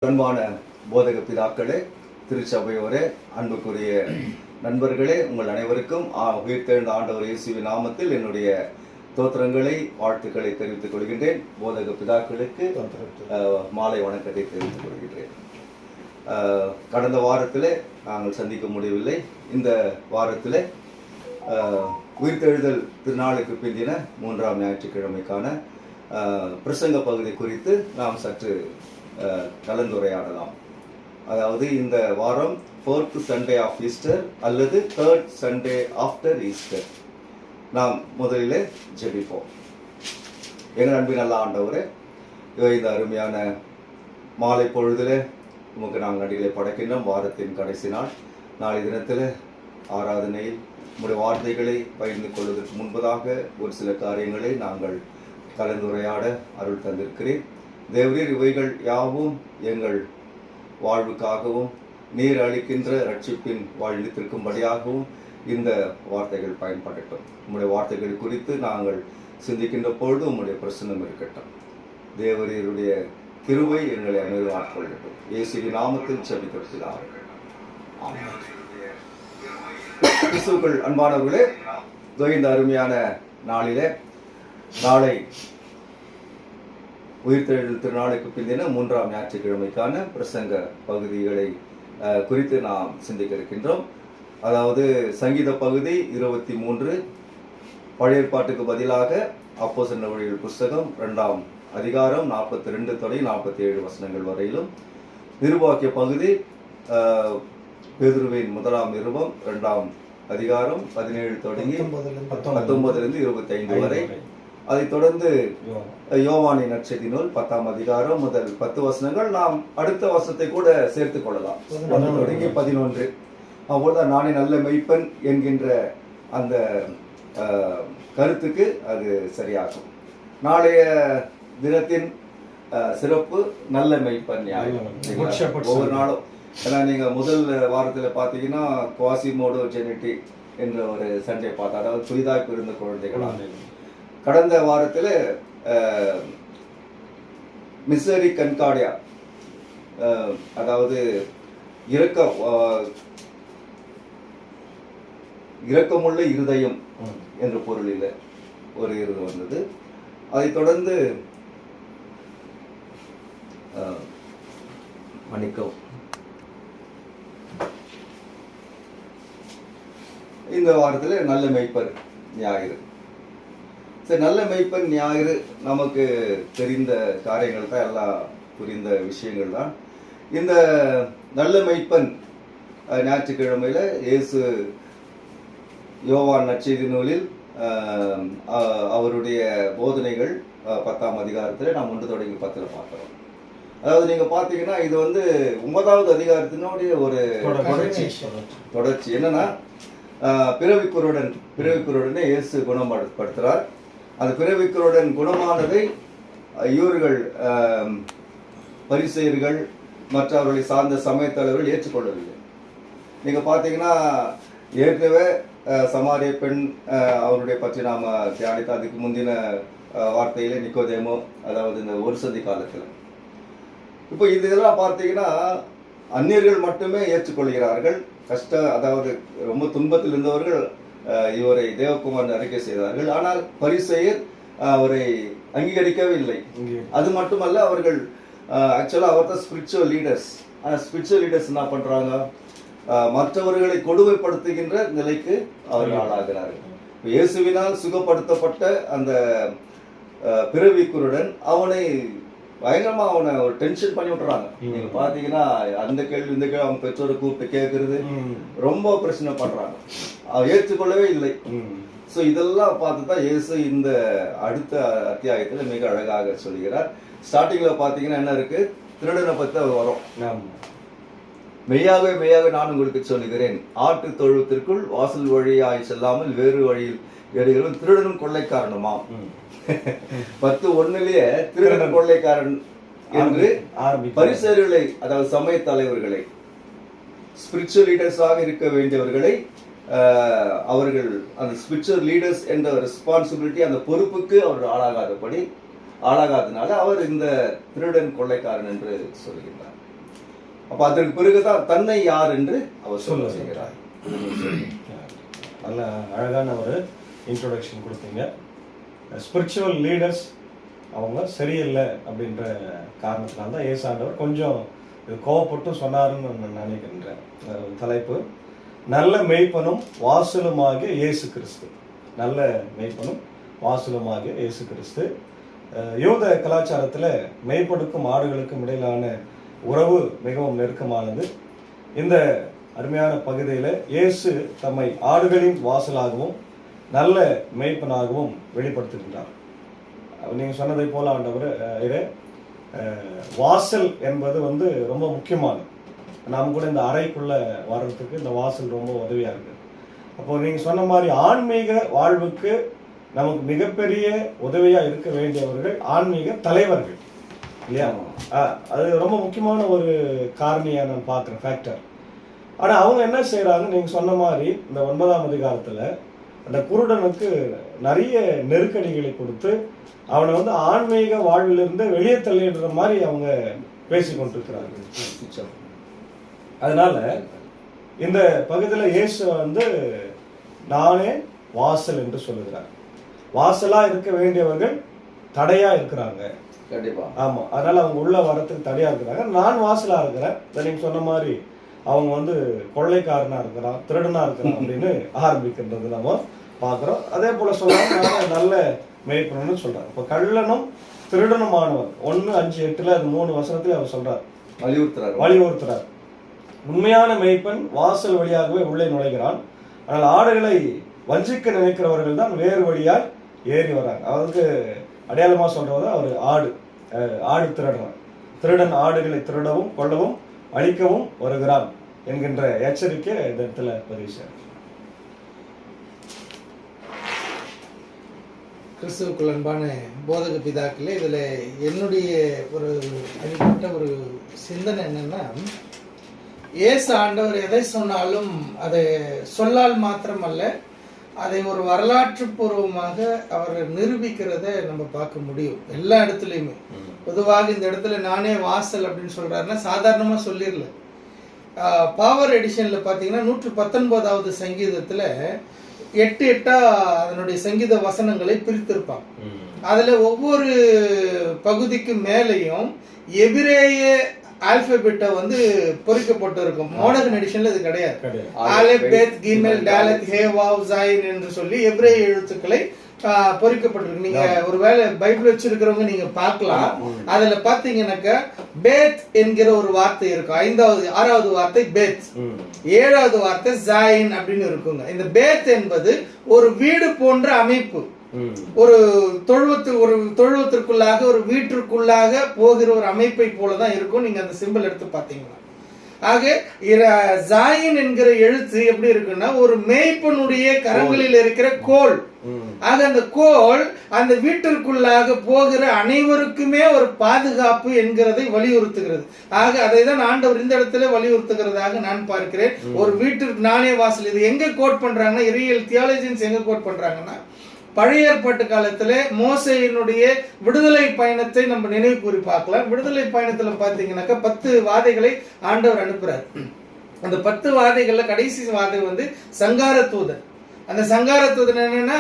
அன்பான போதக பிதாக்களே, திருச்சபையோரே, அன்புக்குரிய நண்பர்களே, உங்கள் அனைவருக்கும் உயிர்த்தெழுந்த ஆண்டவர் இயேசுவின் நாமத்தில் என்னுடைய தோத்திரங்களை, வாழ்த்துக்களை தெரிவித்துக் கொள்கின்றேன். போதக பிதாக்களுக்கு மாலை வணக்கத்தை தெரிவித்துக் கொள்கின்றேன். கடந்த வாரத்தில் நாங்கள் சந்திக்க முடியவில்லை. இந்த வாரத்தில் உயிர்த்தெழுதல் திருநாளுக்கு பிந்தின 3ஆம் ஞாயிற்றுக்கிழமைக்கான பிரசங்க பகுதி குறித்து நாம் சற்று கலந்துரையாடலாம். அதாவது இந்த வாரம் 4th Sunday ஆஃப் ஈஸ்டர் அல்லது 3rd Sunday ஆஃப்டர் ஈஸ்டர். நாம் முதலிலே ஜெபிப்போம். எங்கள் அன்பின் நல்ல ஆண்டவரே, இந்த அருமையான மாலை பொழுதில் உமக்கு நாங்கள் அடிகளை படைக்கின்றோம். வாரத்தின் கடைசி நாள், நாளை தினத்தில் ஆராதனையில் உங்களுடைய வார்த்தைகளை பகிர்ந்து கொள்வதற்கு முன்பதாக ஒரு சில காரியங்களை நாங்கள் கலந்துரையாட அருள் தந்திருக்கிறேன். தேவரீர், இவைகள் யாவும் எங்கள் வாழ்வுக்காகவும் நீர் அளிக்கின்ற ரட்சிப்பின் வாழ்நித்திருக்கும்படியாகவும் இந்த வார்த்தைகள் பயன்படட்டும். உங்களுடைய வார்த்தைகள் குறித்து நாங்கள் சிந்திக்கின்ற பொழுது உங்களுடைய பிரசன்னம் இருக்கட்டும். தேவரீருடைய கிருபை எங்களை அனைவரும் ஆட்கொள்ளட்டும். இயேசுவின் நாமத்தில் ஜெபிக்கிறோம். கிறிஸ்துவுக்குள் அன்பானவர்களே, இந்த அருமையான நாளிலே நாளை உயிர்த்தெழுதல் திருநாளுக்கு பிந்தின 3ஆம் ஞாயிற்றுக்கிழமைக்கான பிரசங்க பகுதிகளை குறித்து நாம் சிந்திக்க இருக்கின்றோம். அதாவது சங்கீத பகுதி 23, பழைய ஏற்பாட்டுக்கு பதிலாக அப்போஸ்தலர் நடவடிக்கைகள் புஸ்தகம் 2ஆம் அதிகாரம் 42 தொடங்கி 47 வசனங்கள் வரையிலும், நிருபாக்கிய பகுதி பேதுருவின் 1ஆம் நிருபம் 2ஆம் அதிகாரம் 17 தொடங்கி 19 25 வரை, அதைத் தொடர்ந்து யோவானின் நற்செய்தி நூல் 10ஆம் அதிகாரம் முதல் 10 வசனங்கள். நாம் அடுத்த வசனத்தை கூட சேர்த்துக் கொள்ளலாம், 1 தொடங்கி 11. அப்போதுதான் நானே நல்ல மெய்ப்பன் என்கின்ற அந்த கருத்துக்கு அது சரியாகும். நாளைய தினத்தின் சிறப்பு நல்ல மெய்ப்பன் நியாயம். ஒவ்வொரு நாளும், ஏன்னா நீங்க முதல் வாரத்தில் பார்த்தீங்கன்னா குவாசிமோடோ ஜெனிட்டி என்ற ஒரு சண்டை பார்த்தா, அதாவது புதிதாக பிறந்த குழந்தைகளாக. கடந்த வாரத்தில் மிசரி கன்காடியா, அதாவது இரக்கமுள்ள இருதயம் என்ற பொருளில் ஒரு இது வந்தது. அதைத் தொடர்ந்து மன்னிக்கவும், இந்த வாரத்தில் நல்ல மெய்ப்பர் ஞாயிறு. சரி, நல்ல மெய்ப்பன் ஞாயிறு நமக்கு தெரிந்த காரியங்கள் தான், எல்லாம் புரிந்த விஷயங்கள் தான். இந்த நல்ல மெய்ப்பன் ஞாயிற்றுக்கிழமையில இயேசு யோவான் நற்செய்தி நூலில் அவருடைய போதனைகள் 10ஆம் அதிகாரத்தில் நாம் 1 தொடங்கி 10 பார்க்கிறோம். அதாவது நீங்க பார்த்தீங்கன்னா இது 9வது அதிகாரத்தினுடைய ஒரு தொடர்ச்சி. என்னன்னா, பிறவிக்குருடனே இயேசு குணப்படுத்துறார். அந்த பிறவிக்குருடன் குணமானதை இவர்கள் பரிசேயர்கள் மற்ற அவர்களை சார்ந்த சமயத்தலைவர்கள் ஏற்றுக்கொள்ளவில்லை. நீங்க பார்த்தீங்கன்னா, ஏற்கனவே சமாரிய பெண் அவருடைய பற்றி நாம தியானித்த அதுக்கு முந்தின வார்த்தையில நிக்கோதேமோ, அதாவது இந்த ஒரு சந்தி காலத்தில். இப்போ இதெல்லாம் பார்த்தீங்கன்னா அந்நியர்கள் மட்டுமே ஏற்றுக்கொள்கிறார்கள். அதாவது ரொம்ப துன்பத்தில் இருந்தவர்கள் இவரை தேவகுமார் அறிக்கை செய்தார்கள். ஆனால் பரிசேயர் அவரை அங்கீகரிக்கவே இல்லை. அது மட்டுமல்ல, அவர்கள் ஆக்சுவலா அவர்தான் ஸ்பிரிச்சுவல் லீடர்ஸ். ஆனால் ஸ்பிரிச்சுவல் லீடர்ஸ் என்ன பண்றாங்க, மற்றவர்களை கொடுமைப்படுத்துகின்ற நிலைக்கு அவர்கள் ஆளாகிறார்கள். இயேசுவினால் சுகப்படுத்தப்பட்ட அந்த பிறவிக்குருடன் அவனை பயங்கரமா ஒரு டென்ஷன் பண்ணி விட்டுறாங்க. நீங்க பாத்தீங்கன்னா அந்த கேள்வி இந்த கேள்வி அவங்க பெற்றோரை கூப்பிட்டு கேட்கறது, ரொம்ப பிரச்சனை பண்றாங்க. அவர் ஏற்றுக்கொள்ளவே இல்லை. சோ இதெல்லாம் பார்த்துதான் இயேசு இந்த அடுத்த அத்தியாயத்துல மிக அழகாக சொல்லுகிறார். ஸ்டார்டிங்ல பாத்தீங்கன்னா என்ன இருக்கு, திருடனை பத்தி அவர் வரும். மெய்யாகவே மெய்யாக நான் உங்களுக்கு சொல்லுகிறேன், ஆட்டு தொழுவத்திற்குள் வாசல் வழியாய் செல்லாமல் வேறு வழியில் ஏறுகிறவன் திருடனும் கொள்ளைக்காரனுமாம். 10:1 திருடன் கொள்ளைக்காரன் என்று பரிசேயர்களை, அதாவது சமய தலைவர்களை, ஸ்பிரிச்சுவல் லீடர்ஸாக இருக்க வேண்டியவர்களை, அவர்கள் அந்த ஸ்பிரிச்சுவல் லீடர்ஸ் என்ற ரெஸ்பான்சிபிலிட்டி, அந்த பொறுப்புக்கு அவர் ஆளாகாதனால அவர் இந்த திருடன் கொள்ளைக்காரன் என்று சொல்கின்றார். அப்ப அதற்கு பிறகுதான் தன்னை யார் என்று அவர் சொல்ல செய்கிறார். நல்ல அழகான ஒரு இன்ட்ரோடக்ஷன் கொடுத்தீங்க. ஸ்பிரிச்சுவல் லீடர்ஸ் அவங்க சரியில்லை அப்படின்ற காரணத்தினால தான் இயேசு ஆண்டவர் கொஞ்சம் கோவப்பட்டு சொன்னாருன்னு நான் நினைக்கின்றேன். தலைப்பு நல்ல மெய்ப்பனும் வாசலுமாகிய இயேசு கிறிஸ்து. நல்ல மெய்ப்பனும் வாசலுமாகிய இயேசு கிறிஸ்து. யூத கலாச்சாரத்தில் மெய்ப்படுக்கும் ஆடுகளுக்கும் இடையிலான உறவு மிகவும் நெருக்கமானது. இந்த அருமையான பகுதியில் இயேசு தம்மை ஆடுகளின் வாசலாகவும் நல்ல மெய்ப்பனாகவும் வெளிப்படுத்துகின்றார். நீங்கள் சொன்னதை போல ஆண்டவர் வாசல் என்பது ரொம்ப முக்கியமானது. நாம் கூட இந்த அறைக்குள்ள வர்றதுக்கு இந்த வாசல் ரொம்ப உதவியா இருக்கு. அப்போ நீங்க சொன்ன மாதிரி ஆன்மீக வாழ்வுக்கு நமக்கு மிகப்பெரிய உதவியா இருக்க வேண்டியவர்கள் ஆன்மீக தலைவர்கள் இல்லையா? அது ரொம்ப முக்கியமான ஒரு காரணியா நான் பார்க்குறேன், ஃபேக்டர். ஆனா அவங்க என்ன செய்யறாங்க, நீங்க சொன்ன மாதிரி இந்த 9ஆம் அதிகாரத்துல அந்த குருடனுக்கு நிறைய நெருக்கடிகளை கொடுத்து அவனை ஆன்மீக வாழ்விலிருந்து வெளியே தள்ளிடுற மாதிரி அவங்க பேசி கொண்டிருக்கிறார்கள். அதனால இந்த பகுதியில் இயேசு நானே வாசல் என்று சொல்லுகிறார். வாசலா இருக்க வேண்டியவர்கள் தடையா இருக்கிறாங்க. கண்டிப்பா. ஆமா, அதனால அவங்க உள்ள வரத்துக்கு தடையா இருக்கிறாங்க. நான் வாசலா இருக்கிறேன். நீங்க சொன்ன மாதிரி அவங்க கொள்ளைக்காரனா இருக்கிறான், திருடனா இருக்கிறான் அப்படின்னு ஆரம்பிக்கின்றது நம்ம பாக்குறோம். அதே போல சொல்றாங்க நல்ல மேய்ப்பனும் சொல்றாரு. இப்ப கள்ளனும் திருடனுமானவர் 1:5-8 அது 3 வசனத்துல அவர் சொல்றார், வலியுறுத்துறார். உண்மையான மேய்ப்பன் வாசல் வழியாகவே உள்ளே நுழைகிறான். ஆனால் ஆடுகளை வஞ்சிக்க நினைக்கிறவர்கள் தான் வேறு வழியால் ஏறி வராங்க. அவருக்கு அடையாளமா சொல்றது அவர் ஆடு திருடன் ஆடுகளை திருடவும் கொள்ளவும் அழிக்கவும் வருகிறான் என்கின்ற எச்சரிக்கை இந்த இடத்துல பதிவு செய்யறார். கிறிஸ்துவுக்குள் அன்பான போதக பிதாக்களே, இதில் என்னுடைய ஒரு அடிப்பட்ட ஒரு சிந்தனை என்னன்னா, இயேசு ஆண்டவர் எதை சொன்னாலும் அதை சொல்லால் மாத்திரமல்ல, அதை ஒரு வரலாற்று பூர்வமாக அவர் நிரூபிக்கிறத நம்ம பார்க்க முடியும் எல்லா இடத்துலையுமே. பொதுவாக இந்த இடத்துல நானே வாசல் அப்படின்னு சொல்றாருன்னா சாதாரணமா சொல்லிடல. பவர் எடிஷன்ல பாத்தீங்கன்னா 119வது சங்கீதத்துல 8 அதனுடைய சங்கீத வசனங்களை பிரித்திருப்பாங்க. அதுல ஒவ்வொரு பகுதிக்கு மேலையும் எபிரேய ஆல்பபெட்டை பொறிக்கப்பட்டு இருக்கும். மோடர்ன் எடிஷன்ல இது கிடையாது. ஆலெப், பெத், கிமெல், டாலத், ஹே, வாவ், ஜாயின் என்று சொல்லி எபிரேய எழுத்துக்களை பொறிக்கப்பட்டிருக்கு. நீங்க ஒருவேளை பைபிள் வச்சிருக்கிறவங்க நீங்க பார்க்கலாம். அதுல பாத்தீங்கன்னாக்கா பேத் என்கிற ஒரு வார்த்தை இருக்கும். 6வது வார்த்தை பேத், 7வது வார்த்தை ஜாயின் அப்படின்னு இருக்குங்க. இந்த பேத் என்பது ஒரு வீடு போன்ற அமைப்பு. ஒரு தொழுவத்திற்குள்ளாக ஒரு வீட்டிற்குள்ளாக போகிற ஒரு அமைப்பை போலதான் இருக்கும். நீங்க அந்த சிம்பிள் எடுத்து பாத்தீங்கன்னா, ஆக ஜாயின் என்கிற எழுத்து எப்படி இருக்குன்னா ஒரு மேய்ப்பனுடைய கரங்களில் இருக்கிற கோல். ஆக அந்த கோல் அந்த வீட்டிற்குள்ளாக போகிற அனைவருக்குமே ஒரு பாதுகாப்பு என்கிறதை வலியுறுத்துகிறது. ஆக அதை தான் ஆண்டவர் இந்த இடத்துல வலியுறுத்துகிறதாக நான் பார்க்கிறேன். ஒரு வீட்டிற்கு நானே வாசல். இது எங்க கோட் பண்றாங்கன்னா, இறையியல் தியாலஜியன்ஸ் எங்க கோட் பண்றாங்கன்னா, பழைய ஏற்பாட்டு காலத்துல மோசேயினுடைய விடுதலை பயணத்தை நம்ம நினைவு கூறி பார்க்கலாம். விடுதலை பயணத்துல பாத்தீங்கன்னாக்கா 10 வாதைகளை ஆண்டவர் அனுப்புறார். அந்த 10 வாதைகள்ல கடைசி வாதை சங்கார தூதன். அந்த சங்கார தூதன் என்னன்னா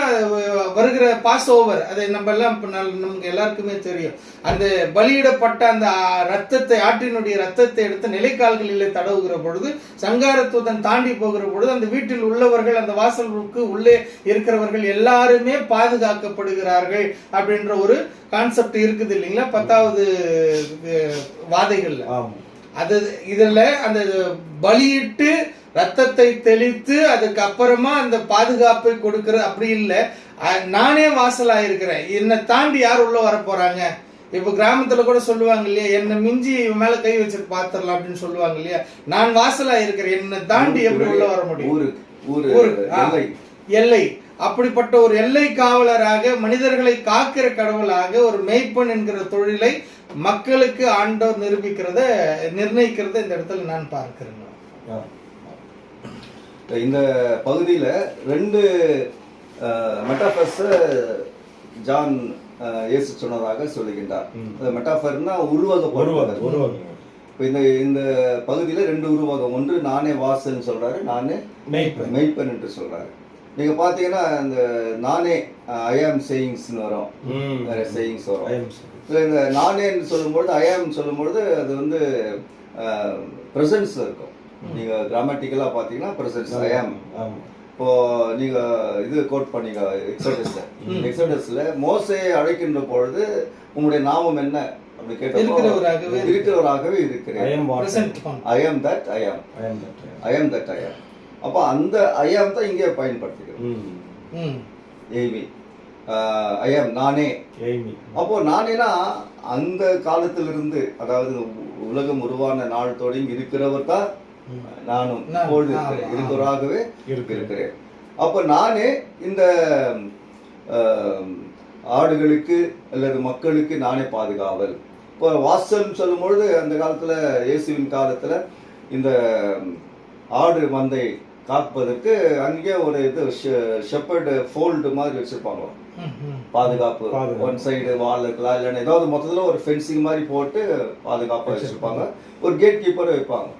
வருகிற பாஸ் ஓவர், அதை நம்ம எல்லாம் நமக்கு எல்லாருக்குமே தெரியும். அந்த பலியிடப்பட்ட அந்த ரத்தத்தை, ஆற்றினுடைய ரத்தத்தை எடுத்து நிலைக்கால்களிலே தடவுகிற பொழுது சங்கார தூதன் தாண்டி போகிற பொழுது அந்த வீட்டில் உள்ளவர்கள், அந்த வாசலுக்கு உள்ளே இருக்கிறவர்கள் எல்லாருமே பாதுகாக்கப்படுகிறார்கள் அப்படின்ற ஒரு கான்செப்ட் இருக்குது இல்லைங்களா 10வது வாதைகள்ல. அது இதுல அந்த பலியிட்டு ரத்தத்தை தெளித்து அதுக்கு அப்புறமா அந்த பாதுகாப்பை கொடுக்கிற அப்படி இல்லை. நானே வாசலா இருக்கிறேன், என்னை தாண்டி யார் உள்ள வர போறாங்க. இப்ப கிராமத்துல கூட சொல்லுவாங்க இல்லையா, என்னை மிஞ்சி மேல கை வச்சுட்டு பாத்துரலாம் அப்படின்னு சொல்லுவாங்க இல்லையா. நான் வாசலா இருக்கிறேன், என்னை தாண்டி எப்படி உள்ள வர முடியும்? எல்லை. அப்படிப்பட்ட ஒரு எல்லை காவலராக, மனிதர்களை காக்கிற கடவுளாக ஒரு மேய்ப்பன் என்கிற தொழிலை மக்களுக்கு ஆண்டவர் நிர்ணயிக்கிறத இந்த இடத்துல நான் பார்க்கிறேன். இந்த பகுதியில 2 மெட்டாஃபர்ஸ் ஜான் இயேசு சொன்னதாக சொல்லுகின்றார். மெட்டாஃபர்னா உருவகம். இப்போ இந்த பகுதியில் 2 உருவகம், ஒன்று நானே வாசல்னு சொல்றாரு, நானே மெய்ப்பன் என்று சொல்றாரு. நீங்க பாத்தீங்கன்னா இந்த நானே ஐ ஆம் சேயிங்ஸ்னு வரும், நிறைய சேயிங்ஸ் வரும். இந்த நானேன்னு சொல்லும்பொழுது ஐ ஆம் சொல்லும்பொழுது அது வந்து ப்ரெசன்ஸ்ல இருக்கும். நீங்க கிராமட்டிக்கலா பாத்தீங்கன்னா ப்ரெசன்ஸ் ஐ ஆம். இப்போ நீங்க இது கோட் பண்ணீங்க எக்ஸோடஸ்ல மோசே அழைக்கின்ற பொழுது உங்களுடைய நாமம் என்ன அப்படி கேட்டப்போ இருக்கிறவராகவே இருக்கிறேன். ஐ ஆம் தட் ஐ ஆம், ஐ ஆம் தட் ஐ ஆம். அப்போ அந்த ஐ ஆம் தான் இங்கே பயன்படுத்திக்கிறோம். எய்மி ஐ ஆம் நானே. அப்போ நானேனா அந்த காலத்திலிருந்து, அதாவது உலகம் உருவான நாள் தொடங்கி இருக்கிறவர் தான் நானும் இருக்கிறவராகவே இருக்கிறேன். அப்போ நானே இந்த ஆடுகளுக்கு அல்லது மக்களுக்கு நானே பாதுகாவல். இப்போ வாசல் சொல்லும் பொழுது அந்த காலத்துல இயேசுவின் காலத்துல இந்த ஆடு மந்தை காப்பதற்கு அங்கே ஒரு இது ஷெப்பர்டு ஃபோல்டு மாதிரி வச்சிருப்பாங்க, பாதுகாப்பு. ஒன் சைடு வால் இருக்கலாம், இல்லைன்னா ஏதாவது மொத்தத்தில் ஒரு ஃபென்சிங் மாதிரி போட்டு பாதுகாப்பாக வச்சிருப்பாங்க. ஒரு கேட் கீப்பர் வைப்பாங்க,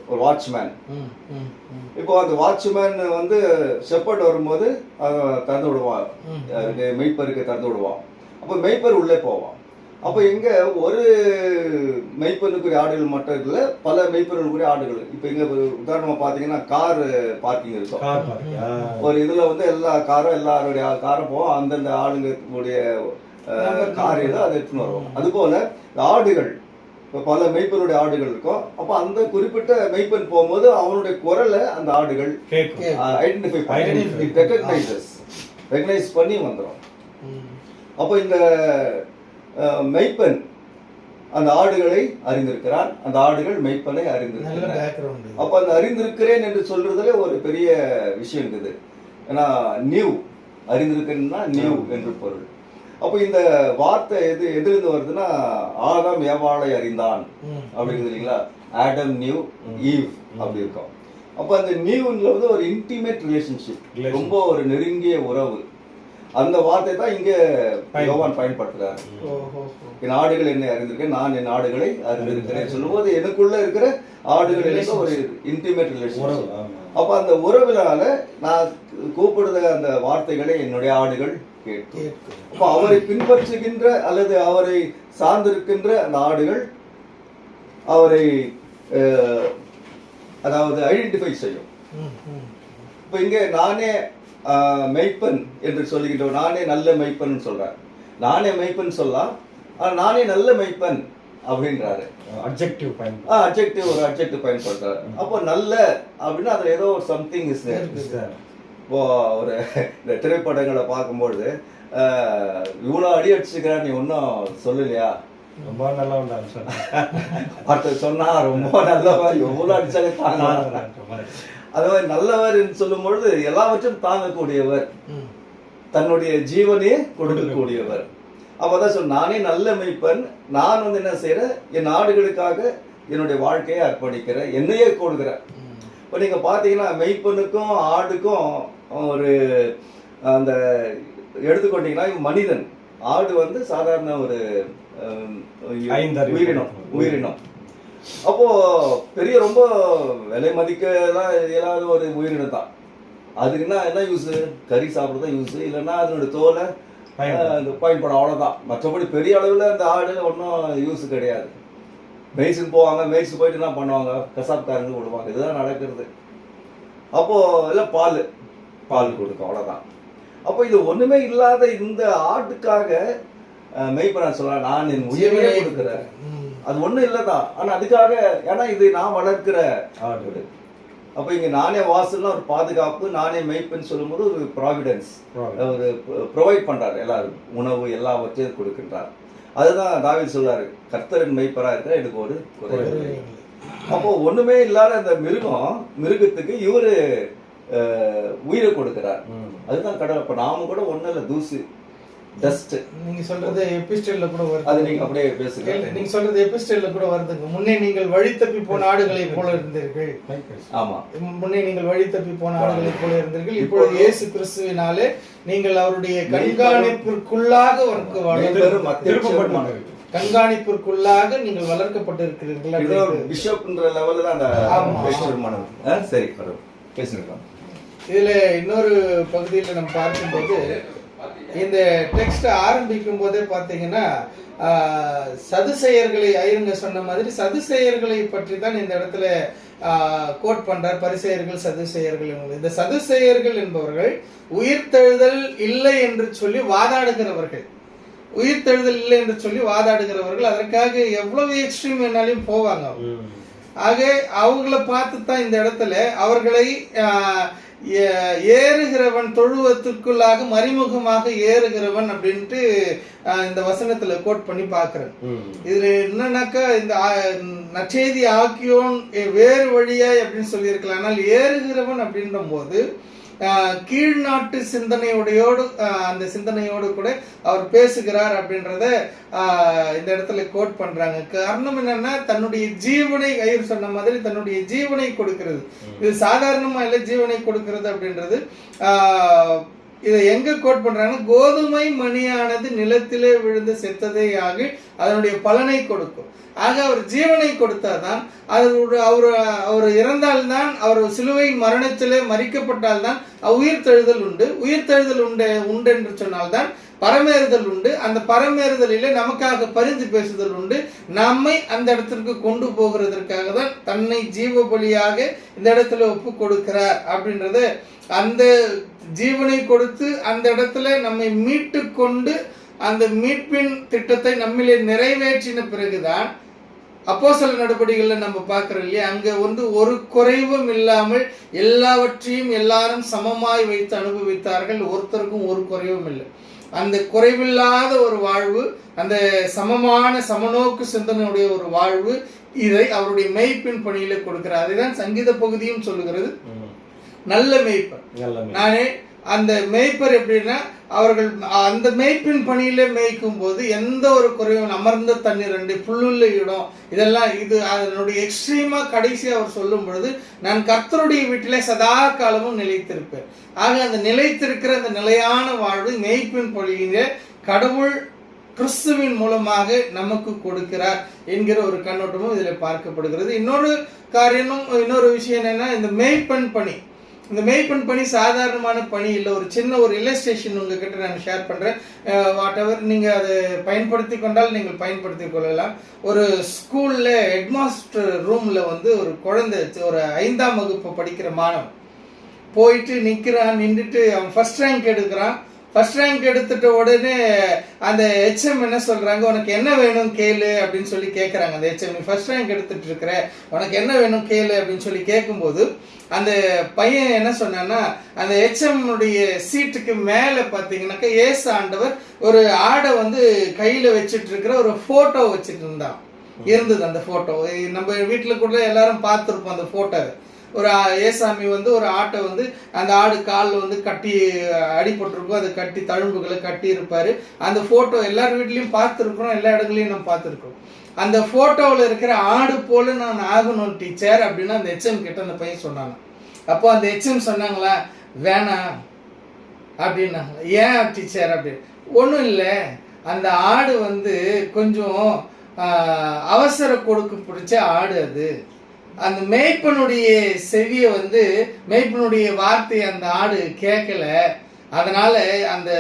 ஒரு வாட்ச்மேன். இப்போ அந்த வாட்ச்மேன் வந்து ஷெப்பர்ட் வரும்போது திறந்து விடுவான், மெய்ப்பருக்கு திறந்து விடுவான். அப்போ மெய்ப்பர் உள்ளே போவான். அப்போ இங்க ஒரு மெய்ப்பனுக்குரிய ஆடுகள் மட்டும் இல்லை, பல மெய்ப்பர்களுக்குரிய ஆடுகள். இப்போ இங்க உதாரணமா பாத்தீங்கன்னா கார் பார்க்கிங் இருக்கும். ஒரு இதுல வந்து எல்லா காரும் எல்லாருடைய காரும் போவோம், அந்தந்த ஆளுங்களுடைய கார் ஏதோ அதை எடுத்துன்னு வருவோம். அது போல ஆடுகள், இப்போ பல மெய்ப்பனுடைய ஆடுகள் இருக்கும். அப்போ அந்த குறிப்பிட்ட மெய்ப்பன் போகும்போது அவனுடைய குரலை அந்த ஆடுகள் ரெகனைஸ் பண்ணி வந்துடும். அப்போ இந்த மெய்ப்பன் அந்த ஆடுகளை அறிந்திருக்கிறான், அந்த ஆடுகள் மெய்ப்பனை அறிந்திருக்கிறான். அப்ப அந்த அறிந்திருக்கிறேன் என்று சொல்றதுல ஒரு பெரிய விஷயம் இருக்குது. ஏன்னா நியூ, அறிந்திருக்கிறேன்னா நியூ என்று பொருள். அப்ப இந்த வார்த்தை எதிலிருந்து வருதுன்னா ஆதாம் ஏவாளை அறிந்தான் அப்படிங்கிறது இல்லைங்களா. ஆடம் நியூ ஈவ் அப்படி இருக்கும். அப்ப அந்த நியூல வந்து ஒரு இன்டிமேட் ரிலேஷன்ஷிப், ரொம்ப ஒரு நெருங்கிய உறவு. அந்த வார்த்தை தான் இங்க யோவான் பயன்படுத்துறாரு. என் ஆடுகள் என்னை அறிந்திருக்கேன், நான் என் ஆடுகளை அறிந்திருக்கிறேன் சொல்லும்போது எனக்குள்ள இருக்கிற ஆடுகள் ஒரு இன்டிமேட் ரிலேஷன்ஷிப். அப்ப அந்த உறவினால நான் கூப்பிடுற அந்த வார்த்தைகளை என்னுடைய ஆடுகள் கேட்கும். அப்ப அவரை பின்பற்றுகின்ற அல்லது அவரை சார்ந்திருக்கின்ற அந்த ஆடுகள் அவரை அதாவது ஐடென்டிஃபை செய்யும். இப்ப இங்க நானே மெய்ப்பன் என்று சொல்லுகின்றோம், நானே நல்ல மெய்ப்பன் சொல்றார். நானே மெய்ப்பன் சொல்லலாம், ஆனா நானே நல்ல மெய்ப்பன் அப்படின்றாரு. அட்ஜெக்டிவ் ஒரு அட்ஜெக்டிவ் பயன்படுத்துறாரு. அப்போ நல்ல அப்படின்னா அதுல ஏதோ ஒரு சம்திங் இஸ் தேர். இப்போ ஒரு இந்த திரைப்படங்களை பார்க்கும்பொழுது இவ்வளோ அடி அடிச்சுக்கிறான், நீ ஒன்றும் சொல்லலையா, ரொம்ப நல்லவன் ஒருத்தர் சொன்னா ரொம்ப நல்லவன், எவ்வளோ அடிச்சாலே தாங்க. அது மாதிரி நல்லவர் என்று சொல்லும் பொழுது எல்லாவற்றும் தாங்கக்கூடியவர், தன்னுடைய ஜீவனையே கொடுக்கக்கூடியவர். அப்பதான் சொல்ல நானே நல்ல மெய்ப்பன், நான் வந்து என்ன செய்யறேன், என் ஆடுகளுக்காக என்னுடைய வாழ்க்கையை அர்ப்பணிக்கிறேன், என்னையே கொடுக்குறேன். இப்போ நீங்க பாத்தீங்கன்னா மெய்ப்பனுக்கும் ஆடுக்கும் ஒரு அந்த எடுத்துக்கொண்டீங்கன்னா மனிதன், ஆடு வந்து சாதாரண ஒரு உயிரினம். அப்போ பெரிய ரொம்ப விலை மதிக்கலாம் இயலாத ஒரு உயிரினம் தான். அதுக்கு என்ன யூஸ், கறி சாப்பிட்றதான் யூஸ், இல்லைன்னா அதனுடைய தோலை பயன்படும், அவ்வளோதான். மற்றபடி பெரிய அளவில் அந்த ஆடு ஒன்றும் யூஸ் கிடையாது. மெய்ஸுக்கு போவாங்க, மெய்ஸு போயிட்டு என்ன பண்ணுவாங்க, கசாப்காரங்க விடுவாங்க, இதுதான் நடக்கிறது. அப்போ எல்லாம் பால் கொடுக்கும், அவ்வளோதான். அப்போ இது ஒண்ணுமே இல்லாத இந்த ஆட்டுக்காக மெய்ப்பன சொல்ல நான் என் உயிரையே கொடுக்குறேன். அது ஒண்ணும் இல்லதான், ஆனா அதுக்காக, ஏன்னா இது நான் வளர்க்கிற ஆடு. அப்ப இங்க நானே வாசல்னா ஒரு பாதுகாப்பு, நானே மெய்ப்பன் சொல்லும்போது ஒரு ப்ராவிடன்ஸ், ஒரு ப்ரொவைட் பண்றாரு, எல்லாரும் உணவு எல்லாவற்றையும் கொடுக்கின்றார். அதுதான் தாவீது சொல்றாரு, கர்த்தரின் மெய்ப்பரா இருக்கிற எனக்கு ஒரு குறைவு. அப்போ ஒண்ணுமே இல்லாத அந்த மிருகத்துக்கு இவரு உயிரை கொடுக்கிறார். அதுதான் கடவுள். அப்ப நாம கூட ஒண்ணு இல்ல, தூசு, டஸ்ட். நீங்க சொல்றது எபிஸ்டல்ல கூட வருது, அது நீங்க அப்படியே பேசுங்க. நீங்க சொல்றது எபிஸ்டல்ல கூட வருதுங்க. முன்னே நீங்கள் வழி தப்பி போன ஆடுகளை போல இருந்தீர்கள். ஆமா, முன்னே நீங்கள் வழி தப்பி போன ஆடுகளை போல இருந்தீர்கள், இப்பொழுது இயேசு கிறிஸ்துவினாலே நீங்கள் அவருடைய கண்காணிப்பிற்குள்ளாக கண்காணிப்பிற்குள்ளாக நீங்கள் வளர்க்கப்பட்டிருக்கிறீர்கள். பிஷப்ன்ற லெவல்ல தான் அந்த ஆமா. பெஸ்ட் சரி பேசுங்க. இதுல இன்னொரு பகுதியில் நம்ம பார்க்கும்போது இந்த டெக்ஸ்ட் ஆரம்பிக்கும் போதே பார்த்தீங்கன்னா சதுசேயர்களை ஐயருங்க சொன்ன மாதிரி சதுசேயர்களை பற்றி தான் இந்த இடத்துல கோட் பண்றார். பரிசேயர்கள் சதுசேயர்கள். இந்த சதுசேயர்கள் என்பவர்கள் உயிர்த்தெழுதல் இல்லை என்று சொல்லி வாதாடுகிறவர்கள். உயிர்த்தெழுதல் இல்லை என்று சொல்லி வாதாடுகிறவர்கள். அதற்காக எவ்வளவு எக்ஸ்ட்ரீம் என்னாலையும் போவாங்க. ஆக அவங்களை பார்த்து தான் இந்த இடத்துல அவர்களை ஏறுகிறவன் தொழுவத்திற்குள்ளாக மறைமுகமாக ஏறுகிறவன் அப்படின்ட்டு இந்த வசனத்துல கோட் பண்ணி பாக்குறேன். இதுல என்னன்னாக்கா இந்த நற்செய்தி ஆக்கியோன் வேறு வழியாய் அப்படின்னு சொல்லி இருக்கலாம். ஆனால் ஏறுகிறவன் அப்படின்ற போது கீழ்நாட்டு சிந்தனையோடையோடு அந்த சிந்தனையோடு கூட அவர் பேசுகிறார் அப்படின்றத இந்த இடத்துல கோட் பண்றாங்க. காரணம் என்னன்னா தன்னுடைய ஜீவனை ஐயர் சொன்ன மாதிரி தன்னுடைய ஜீவனை கொடுக்கிறது. இது சாதாரணமா இல்லை, ஜீவனை கொடுக்கிறது அப்படின்றது. இதை எங்க கோட் பண்றாங்கன்னா கோதுமை மணியானது நிலத்திலே விழுந்து செத்ததே ஆகி அதனுடைய பலனை கொடுக்கும். ஆக அவர் ஜீவனை கொடுத்தால்தான் அவர் இறந்தால்தான் அவர் சிலுவை மரணத்திலே மறிக்கப்பட்டால்தான் உயிர்த்தெழுதல் உண்டு. உயிர்த்தெழுதல் உண்டு என்று சொன்னால்தான் பரமேறுதல் உண்டு. அந்த பரமேறுதலிலே நமக்காக பரிந்து பேசுதல் உண்டு. நம்மை அந்த இடத்திற்கு கொண்டு போகிறதற்காக தான் தன்னை ஜீவ பலியாக இந்த இடத்துல ஒப்பு கொடுக்கிறார் அப்படின்றத அந்த ஜீவனை கொடுத்து அந்த இடத்துல நம்மை மீட்டு கொண்டு அந்த மீட்பின் திட்டத்தை நம்மிலே நிறைவேற்றின பிறகுதான் அப்போஸ்தலர் நடபடிகள்ல நம்ம பார்க்கிறோம் இல்லையா, அங்க ஒரு குறைவும் இல்லாமல் எல்லாவற்றையும் எல்லாரும் சமமாய் வைத்து அனுபவித்தார்கள். ஒருத்தருக்கும் ஒரு குறைவும் இல்லை. அந்த குறைவில்லாத ஒரு வாழ்வு, அந்த சமமான சமநோக்கு சிந்தனையுடைய ஒரு வாழ்வு, இதை அவருடைய மெய்ப்பின் பணியில கொடுக்கிறார். அதுதான் சங்கீத பகுதியும் சொல்லுகிறது, நல்ல மெய்ப்பர். நானே அந்த மேய்ப்பர் எப்படின்னா அவர்கள் அந்த மேய்ப்பின் பணியில மேய்க்கும் போது எந்த ஒரு குறையும், அமர்ந்த தண்ணீர் ரெண்டு புல்லுள்ள இடம், இதெல்லாம் இது அதனுடைய எக்ஸ்ட்ரீமா கடைசி அவர் சொல்லும் பொழுது நான் கர்த்தருடைய வீட்டிலே சதா காலமும் நிலைத்திருப்பேன். ஆக அந்த நிலைத்திருக்கிற அந்த நிலையான வாழ்வு மேய்ப்பின் பணியில கடவுள் கிறிஸ்துவின் மூலமாக நமக்கு கொடுக்கிறார் என்கிற ஒரு கண்ணோட்டமும் இதுல பார்க்கப்படுகிறது. இன்னொரு காரியமும் இன்னொரு விஷயம் என்னன்னா, இந்த மேய்ப்பன் பணி, இந்த மேய்ப்பன் பணி சாதாரணமான பணி இல்லை. ஒரு சின்ன ஒரு இல்லஸ்ட்ரேஷன் உங்ககிட்ட நான் ஷேர் பண்றேன். வாட் எவர் நீங்க அதை பயன்படுத்தி கொண்டால் நீங்கள் பயன்படுத்தி கொள்ளலாம். ஒரு ஸ்கூல்ல ஹெட்மாஸ்டர் ரூம்ல ஒரு குழந்தை, ஒரு 5ஆம் வகுப்பு படிக்கிற மாணவன் போயிட்டு நிக்கிறான். நின்றுட்டு அவன் ஃபர்ஸ்ட் ரேங்க் எடுக்கிறான். ஃபர்ஸ்ட் ரேங்க் எடுத்துட்ட உடனே அந்த ஹெச்எம் என்ன சொல்றாங்க, உனக்கு என்ன வேணும் கேளு அப்படின்னு சொல்லி கேட்கறாங்க. அந்த ஹெச்எம், ஃபர்ஸ்ட் ரேங்க் எடுத்துட்டு இருக்கிற, உனக்கு என்ன வேணும் கேளு அப்படின்னு சொல்லி கேட்கும்போது அந்த பையன் என்ன சொன்னான்னா, அந்த ஹெச்எம் உடைய சீட்டுக்கு மேல பாத்தீங்கன்னாக்கா ஏசு ஆண்டவர் ஒரு ஆடை கையில வச்சுட்டு இருக்கிற ஒரு போட்டோ வச்சுட்டு இருந்தது. அந்த போட்டோ நம்ம வீட்டுல கூட எல்லாரும் பார்த்துருப்போம். அந்த போட்டோ ஒரு ஏசாமி ஒரு ஆட்டை அந்த ஆடு கால் கட்டி அடிபட்டிருக்கும், அதை கட்டி தழும்புகளை கட்டி இருப்பாரு. அந்த போட்டோ எல்லார் வீட்லயும் பார்த்துருக்கிறோம், எல்லா இடங்களையும் நம்ம பார்த்துருக்கோம். அந்த போட்டோவில் இருக்கிற ஆடு போல நான் ஆகணும் டீச்சர் அப்படின்னு அந்த ஹெச்எம் கிட்ட அந்த பையன் சொன்னாங்க. அப்போ அந்த ஹெச்எம் சொன்னாங்களா, வேணாம் அப்படின்னாங்க. ஏன் டீச்சர் அப்படின்னு? ஒன்றும் இல்லை, அந்த ஆடு கொஞ்சம் அவசர கொடுக்கு பிடிச்ச ஆடு. அது அந்த மேய்ப்பனுடைய செவிய மேய்ப்பனுடைய வார்த்தையை அந்த ஆடு கேட்கல. அதனால அந்த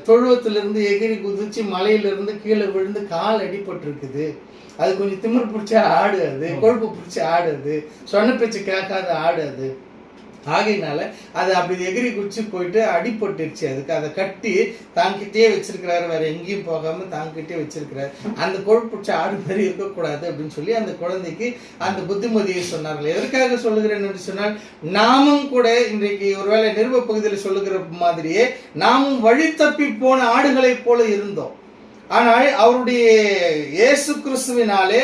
தொழுவத்திலிருந்து எகிரி குதிச்சு மலையிலிருந்து கீழே விழுந்து கால் அடிபட்டு இருக்குது. அது கொஞ்சம் திமிர் பிடிச்ச ஆடு, அது கொழுப்பு பிடிச்ச ஆடு, அது சொன்ன பேச்சு கேட்காத ஆடு. அது ஆகையினால அது அப்படி எகிரி குச்சி போயிட்டு அடிபட்டுருச்சு. அதுக்கு அதை கட்டி தாங்கிட்டே வச்சிருக்கிறாரு, வேற எங்கேயும் போகாம தாங்கிட்டே வச்சிருக்கிறாரு. அந்த கொழுப்பு பிடிச்ச ஆடு மாதிரி இருக்கக்கூடாது அப்படின்னு சொல்லி அந்த குழந்தைக்கு அந்த புத்திமதியை சொன்னார்கள். எதற்காக சொல்லுகிறேன் என்று சொன்னால், நாமும் கூட இன்றைக்கு ஒருவேளை நிருப பகுதியில் சொல்லுகிற மாதிரியே நாமும் வழி தப்பி போன ஆடுகளை போல இருந்தோம். ஆனால் அவருடைய இயேசு கிறிஸ்துவினாலே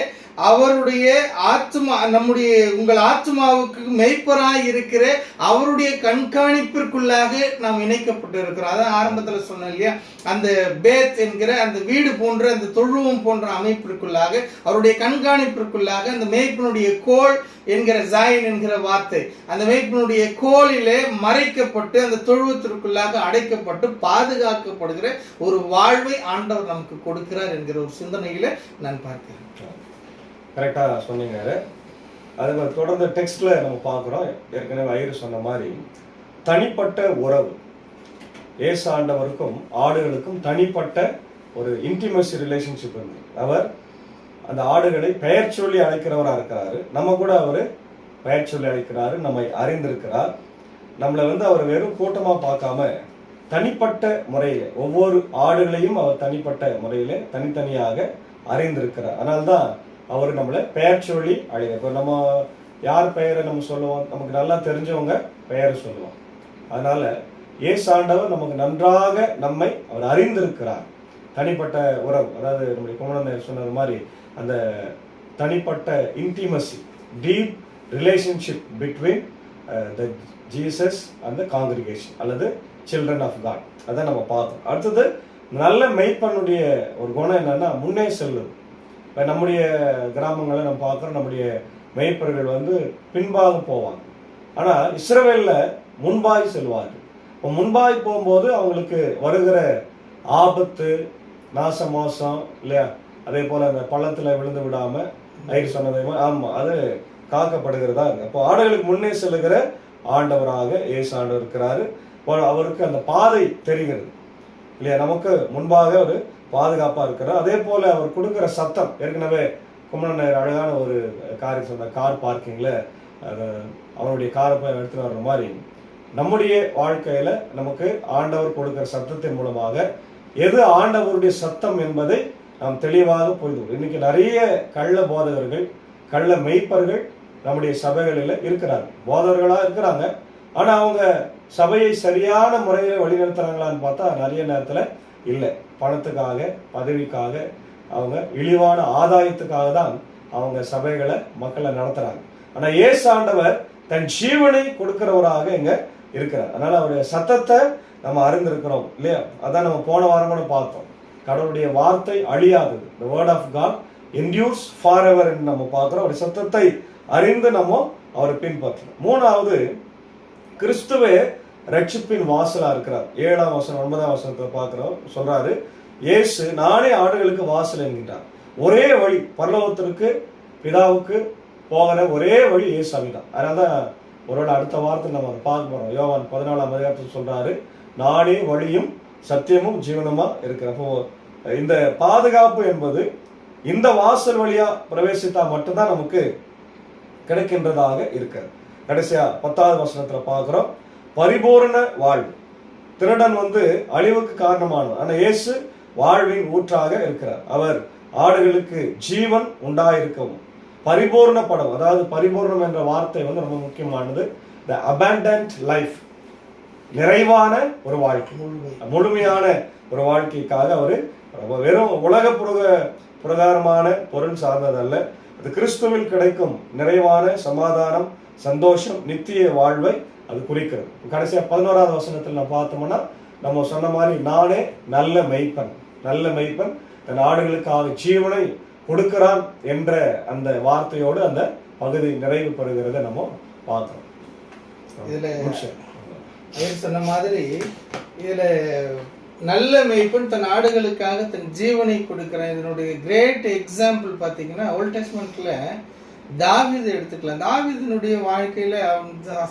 அவருடைய ஆத்மா, நம்முடைய உங்கள் ஆத்மாவுக்கு மெய்ப்பராய் இருக்கிற அவருடைய கண்காணிப்பிற்குள்ளாக நாம் இணைக்கப்பட்டு இருக்கிறோம். அதான் ஆரம்பத்தில் சொன்னோம் இல்லையா, அந்த பேத் என்கிற அந்த வீடு போன்ற அந்த தொழுவம் போன்ற அமைப்பிற்குள்ளாக அவருடைய கண்காணிப்பிற்குள்ளாக அந்த மேய்ப்பனுடைய கோல் என்கிற ஜாயின் என்கிற வார்த்தை அந்த மேய்ப்பனுடைய கோலிலே மறைக்கப்பட்டு அந்த தொழுவத்திற்குள்ளாக அடைக்கப்பட்டு பாதுகாக்கப்படுகிற ஒரு வாழ்வை ஆண்டவர் நமக்கு கொடுக்கிறார் என்கிற ஒரு சிந்தனையில நான் பார்க்கிறேன். கரெக்டா சொன்னீங்க. அது தொடர்ந்து டெக்ஸ்ட்ல நம்ம பார்க்கிறோம். ஏற்கனவே ஐயர் சொன்ன மாதிரி தனிப்பட்ட உறவு, இயேசு ஆண்டவருக்கும் ஆடுகளுக்கும் தனிப்பட்ட ஒரு இன்டிமசி ரிலேஷன்ஷிப் இருக்கு. அவர் அந்த ஆடுகளை பெயர் சொல்லி அழைக்கிறவராக இருக்கிறாரு. நம்ம கூட அவர் பெயர் சொல்லி அழைக்கிறாரு, நம்மை அறிந்திருக்கிறார். நம்மளை அவர் வெறும் கூட்டமாக பார்க்காம தனிப்பட்ட முறையில் ஒவ்வொரு ஆடுகளையும் அவர் தனிப்பட்ட முறையில் தனித்தனியாக அறிந்திருக்கிறார். அதனால்தான் அவர் நம்மளை பெயர் சொல்லி அழைக்கிறார். இப்போ நம்ம யார் பெயரை நம்ம சொல்லுவோம், நமக்கு நல்லா தெரிஞ்சவங்க பெயரை சொல்லுவோம். அதனால இயேசு ஆண்டவர் நமக்கு நன்றாக நம்மை அவர் அறிந்திருக்கிறார். தனிப்பட்ட உறவு, அதாவது நம்முடைய குமரன் சொன்னது மாதிரி அந்த தனிப்பட்ட intimacy, deep relationship between the Jesus and the congregation அல்லது சில்ட்ரன் ஆஃப் காட், அதை நம்ம பார்க்கணும். அடுத்தது நல்ல மெய்ப்பனுடைய ஒரு குணம் என்னன்னா முன்னே செல்லுது. இப்போ நம்முடைய கிராமங்களை நம்ம பார்க்குறோம், நம்முடைய மெய்ப்பர்கள் பின்பாக போவாங்க. ஆனால் இஸ்ரவேலில் முன்பாய் செல்வார்கள். இப்போ முன்பாய் போகும்போது அவங்களுக்கு வருகிற ஆபத்து, நாச மோசம் இல்லையா, அதே போல் அந்த பள்ளத்தில் விழுந்து விடாமல் ஐயர் சொன்னதை ஆமாம் அது காக்கப்படுகிறதா இருக்கு. அப்போ ஆடுகளுக்கு முன்னே செல்லுகிற ஆண்டவராக இயேசு ஆண்டவர் இருக்கிறாரு. அவருக்கு அந்த பாதை தெரிகிறது இல்லையா, நமக்கு முன்பாக ஒரு பாதுகாப்பாக இருக்கிறார். அதே போல் அவர் கொடுக்குற சத்தம், ஏற்கனவே குமரன் அழகான ஒரு காரியம் சொன்ன கார் பார்க்கிங்கில் அவருடைய காரை போய் எடுத்துகிட்டு வர்ற மாதிரி நம்முடைய வாழ்க்கையில் நமக்கு ஆண்டவர் கொடுக்குற சத்தத்தின் மூலமாக எது ஆண்டவருடைய சத்தம் என்பதை நாம் தெளிவாக புரிந்து. இன்னைக்கு நிறைய கள்ள போதகர்கள், கள்ள மெய்ப்பர்கள் நம்முடைய சபைகளில் இருக்கிறாங்க, போதகர்களாக இருக்கிறாங்க. ஆனால் அவங்க சபையை சரியான முறையில் வழிநடத்துறாங்களான்னு பார்த்தா நிறைய நேரத்தில் இல்லை. பணத்துக்காக, பதவிக்காக, அவங்க இழிவான ஆதாயத்துக்காக தான் அவங்க சபைகளை மக்களை நடத்துறாங்க. ஆனால் இயேசு ஆண்டவர் தன் ஜீவனை கொடுக்கிறவராக இங்க இருக்கிறார். அதனால அவருடைய சத்தத்தை நம்ம அறிந்திருக்கிறோம் இல்லையா. அதான் நம்ம போன வாரம் கூட பார்த்தோம், கடவுளுடைய வார்த்தை அழியாதது, the word of God endures forever என்று நம்ம பார்க்கிறோம். அவருடைய சத்தத்தை அறிந்து நம்ம அவரை பின்பற்றணும். மூணாவது, கிறிஸ்துவே ரட்சிப்பின் வாசலா இருக்கிறார். 7ஆம் வசனம் 9ஆம் வசனத்தை பார்க்கிறோம். சொல்றாரு, இயேசு நானே ஆடுகளுக்கு வாசல் என்கின்றார். ஒரே வழி பரலோகத்திற்கு பிதாவுக்கு போகிற ஒரே வழி இயேசு தான். அதனாலதான் ஒருவேளை அடுத்த வாரத்தில் நம்ம அதை பார்க்க போறோம். யோவான் 14ஆம் அதிகாரத்தில் சொல்றாரு, நானே வழியும் சத்தியமும் ஜீவனுமா இருக்கிற. அப்போ இந்த பாதுகாப்பு என்பது இந்த வாசல் வழியா பிரவேசித்தா மட்டும்தான் நமக்கு கிடைக்கின்றதாக இருக்கிறது. கடைசியா 10ஆவது வசனத்துல பார்க்கிறோம், பரிபூரண வாழ்வு. திருடன் அழிவுக்கு காரணமானவர், ஆனா இயேசு வாழ்வின் ஊற்றாக இருக்கிறார். அவர் ஆடுகளுக்கு ஜீவன் உண்டாயிருக்கவும் பரிபூர்ணப்படும், அதாவது பரிபூர்ணம் என்ற வார்த்தை ரொம்ப முக்கியமானது. த அபண்டன்ட் லைஃப், நிறைவான ஒரு வாழ்க்கை, முழுமையான ஒரு வாழ்க்கைக்காக அவர் வெறும் உலக பிரகாரமான பொருள் சார்ந்ததல்ல, அது கிறிஸ்துவில் கிடைக்கும் நிறைவான சமாதானம், சந்தோஷம், நித்திய வாழ்வை அது குறிக்கிறது. கடைசியா 11ஆவது வசனத்தில் நம்ம பார்த்தோம்னா நம்ம சொன்ன மாதிரி நானே நல்ல மெய்ப்பன், நல்ல மெய்ப்பன் தன் ஆடுகளுக்காக ஜீவனை கொடுக்கிறான் என்ற அந்த வார்த்தையோடு அந்த பகுதி நிறைவு பெறுகிறத நம்ம பார்க்கிறோம். இதுல சொன்ன மாதிரி இதுல நல்ல மெய்ப்பன் தன் ஆடுகளுக்காக தன் ஜீவனை கொடுக்கிறான். இதனுடைய கிரேட் எக்ஸாம்பிள் பாத்தீங்கன்னா ஓல்ட் டெஸ்ட்மெண்ட்ல தாவீது எடுத்துக்கலாம். தாவீதினுடைய வாழ்க்கையில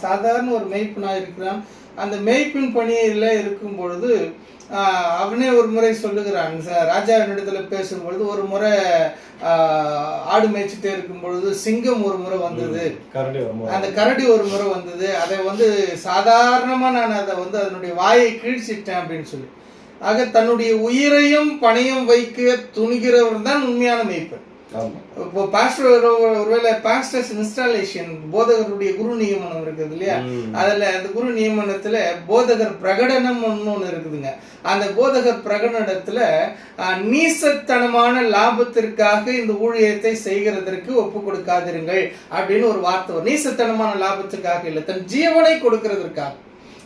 சாதாரண ஒரு மெய்ப்பனா இருக்கிறான். அந்த மெய்ப்பின் பணியில இருக்கும் பொழுது அவனே ஒரு முறை சொல்லுகிறான், ராஜாவினிடத்துல பேசும் பொழுது, ஒரு முறை ஆடு மேய்ச்சிட்டே இருக்கும் பொழுது சிங்கம் ஒரு முறை வந்தது, அந்த கரடி ஒரு முறை வந்தது, அதை சாதாரணமா நான் அதை அதனுடைய வாயை கீழ்ச்சிட்டேன் அப்படின்னு சொல்லி. ஆக தன்னுடைய உயிரையும் பணையும் வைக்க துணிகிறவர் தான் உண்மையான மெய்ப்பன். ஆமா. இப்போ பாஸ்டர் ஒருவேளை பாஸ்டர்ஸ் இன்ஸ்டாலேஷன், போதகருடைய குரு நியமனம் இருக்குது இல்லையா, அதுல அந்த குரு நியமனத்துல போதகர் பிரகடனம் ஒண்ணு இருக்குதுங்க. அந்த போதகர் பிரகடனத்துல நீசத்தனமான லாபத்திற்காக இந்த ஊழியத்தை செய்கிறதற்கு ஒப்பு கொடுக்காதிருங்கள் அப்படின்னு ஒரு வார்த்தை வரும். நீசத்தனமான லாபத்துக்காக இல்லை, தன் ஜீவனை கொடுக்கிறதற்காக,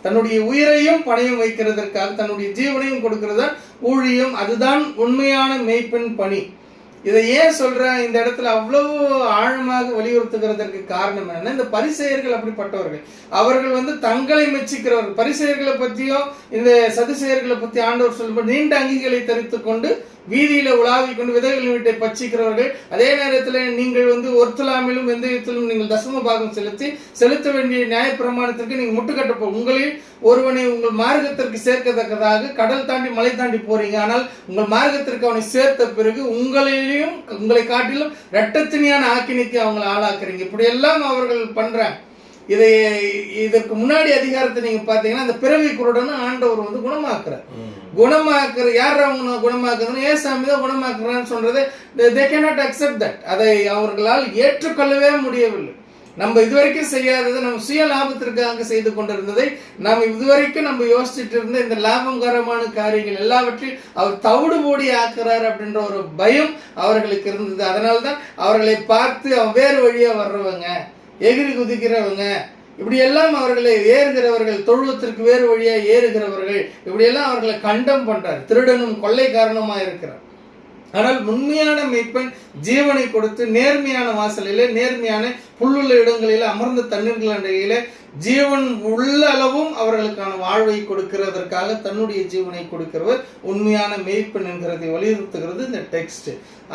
தன்னுடைய உயிரையும் பணையம் வைக்கிறதற்காக தன்னுடைய ஜீவனையும் கொடுக்கிறது ஊழியம். அதுதான் உண்மையான மேய்ப்பின் பணி. இதை ஏன் சொல்றேன் இந்த இடத்துல அவ்வளவு ஆழமாக வலியுறுத்துகிறதற்கு காரணம் என்னன்னா, இந்த பரிசேயர்கள் அப்படிப்பட்டவர்கள். அவர்கள் தங்களை மெச்சிக்கிறவர்கள். பரிசேயர்களை பத்தியும் இந்த சதுசேயர்களை பத்தி ஆண்டவர் சொல்லும்போது நீண்ட அங்கிகளை தரித்து கொண்டு வீதியில உலாவிக் கொண்டு விதைகள் வீட்டை பச்சிக்கிறவர்கள். அதே நேரத்தில் நீங்கள் ஒருத்தலாமிலும் வெந்தயத்திலும் நீங்கள் தசம பாகம் செலுத்த வேண்டிய நியாயப்பிரமாணத்திற்கு நீங்கள் முட்டுக்கட்ட உங்களில் ஒருவனை உங்கள் மார்க்கத்திற்கு சேர்க்கத்தக்கதாக கடல் தாண்டி மலை தாண்டி போறீங்க. ஆனால் உங்கள் மார்க்கத்திற்கு அவனை சேர்த்த பிறகு உங்களை காட்டிலும் இரட்டத்தினியான ஆக்கினிக்கு அவங்களை ஆளாக்குறீங்க. இப்படி எல்லாம் அவர்கள் பண்றாங்க. இதற்கு முன்னாடி அதிகாரத்தை நீங்க பாத்தீங்கன்னா அந்த பிறவி குருடன்னு ஆண்டவர் குணமாக்குற யார் அவங்க குணமாக்குறதுன்னு ஏசாமி தான் குணமாக்குறான்னு சொல்றது they cannot accept that. அதை அவர்களால் ஏற்றுக்கொள்ளவே முடியவில்லை. நம்ம இதுவரைக்கும் செய்யாததை, நம்ம சுய லாபத்திற்காக செய்து கொண்டிருந்ததை, நாம் இதுவரைக்கும் நம்ம யோசிச்சுட்டு இருந்த இந்த லாபகரமான காரியங்கள் எல்லாவற்றையும் அவர் தவிடு போடி ஆக்குறார் அப்படின்ற ஒரு பயம் அவர்களுக்கு இருந்தது. அதனால்தான் அவர்களை பார்த்து அவன் வேறு வழியா வர்றவங்க, எகிரி குதிக்கிறவங்க, இப்படி எல்லாம் அவர்களை ஏறுகிறவர்கள், தொழுவத்திற்கு வேறு வழியா ஏறுகிறவர்கள், இப்படி எல்லாம் அவர்களை கண்டம் பண்றார். திருடனும் கொள்ளைக்காரனுமா இருக்கிறார். ஆனால் உண்மையான மேய்ப்பன் ஜீவனை கொடுத்து நேர்மையான வாசலிலே, நேர்மையான புல்லுள்ள இடங்களில, அமர்ந்த தண்ணீர்கள் அண்டையில ஜீவன் உள்ள அளவும் அவர்களுக்கான வாழ்வை கொடுக்கிறதற்காக தன்னுடைய ஜீவனை கொடுக்கிறவர் உண்மையான மேய்ப்பன் என்கிறதை வலியுறுத்துகிறது இந்த டெக்ஸ்ட்.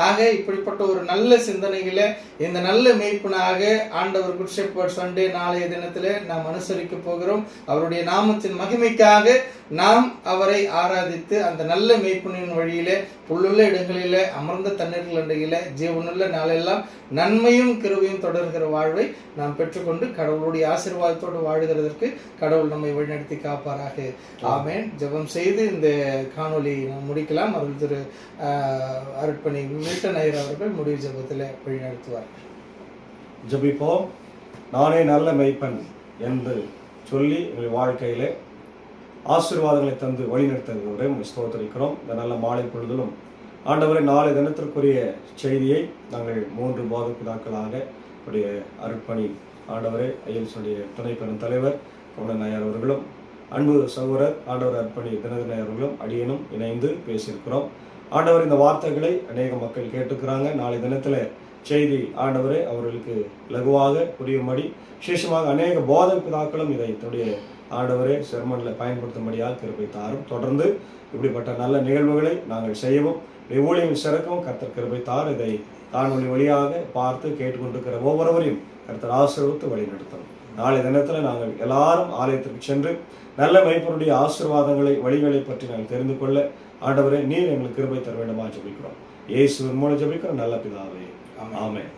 ஆக இப்படிப்பட்ட ஒரு நல்ல சிந்தனைகளை இந்த நல்ல மேய்ப்பனாக ஆண்டவர் குட் ஷெப்பர்ட் சண்டே நாளைய தினத்திலே நாம் அனுசரிக்க போகிறோம். அவருடைய நாமத்தின் மகிமைக்காக நாம் அவரை ஆராதித்து அந்த நல்ல மேய்ப்பனின் வழியிலே, புல்லுள்ள இடங்களிலே, அமர்ந்த தண்ணீர்கள் அண்டையில ஜீவனுள்ள நாளெல்லாம் நன்மையும் கிருபையும் தொடர்கிற வாழ்வை நாம் பெற்றுக்கொண்டு கடவுளுடைய ஆசீர்வாதத்தோடு வாழுகிறதற்கு கடவுள் நம்மை வழிநடத்தி காப்பாராக. ஆமேன். ஜெபம் செய்து இந்த காணொலி நாம் முடிக்கலாம். அருள் திரு அருட்பணி மில்டன் ஐயர் அவர்கள் முடிவு ஜெபத்தில் வழிநடத்துவார். ஜெபிப்போம். நானே நல்ல மெய்ப்பன் என்று சொல்லி எங்கள் வாழ்க்கையிலே ஆசீர்வாதங்களை தந்து வழிநடத்துகிறவரை ஸ்தோத்திரிக்கிறோம். இந்த நல்ல மாலை பொழுதிலும் ஆண்டவரை நாளை தினத்திற்குரிய செய்தியை நாங்கள் 3 போதப்பிதாக்களாக உடைய அருட்பணி ஆண்டவரை ஐஎல்ஸுடைய துணை பெரும் தலைவர் கவுண்டன் ஐயர் அவர்களும், அன்பு சகோதரர் ஆண்டவர் அர்ப்பணி தினகரன் ஐயர் அவர்களும் அடியனும் இணைந்து பேசியிருக்கிறோம். ஆண்டவர் இந்த வார்த்தைகளை அநேக மக்கள் கேட்டுக்கிறாங்க. நாளை தினத்தில் செய்தி ஆண்டவரை அவர்களுக்கு லகுவாக புரியும்படி விசேஷமாக அநேக போதக பிதாக்களும் இதை தன்னுடைய ஆண்டவரே செர்மனில் பயன்படுத்தும்படியாக கிருபை தாரும். தொடர்ந்து இப்படிப்பட்ட நல்ல நிகழ்வுகளை நாங்கள் செய்யவும், ஊழியம் சிறக்கவும் கர்த்தர் கிருபை தார். இதை காணொலி வழியாக பார்த்து கேட்டுக்கொண்டிருக்கிற ஒவ்வொருவரையும் கர்த்தர் ஆசீர்வதித்து வழி நடத்தும். நாளை தினத்தில் நாங்கள் எல்லாரும் ஆலயத்திற்கு சென்று நல்ல மெய்ப்பனுடைய ஆசீர்வாதங்களை, வழிகளை பற்றி நாங்கள் தெரிந்து கொள்ள ஆண்டவரே நீர் எங்களுக்கு கிருபை தர வேண்டுமா ஜெபிக்கிறோம். இயேசுவின் மூலம் ஜெபிக்கிற நல்ல பிதாவே, ஆமென்.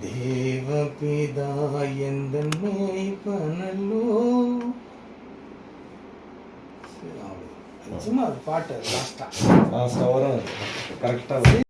தேவபிதா எந்தன் மேய்ப்பனல்லோ. சும்மா பாட்டு லாஸ்டா வரும் கரெக்டா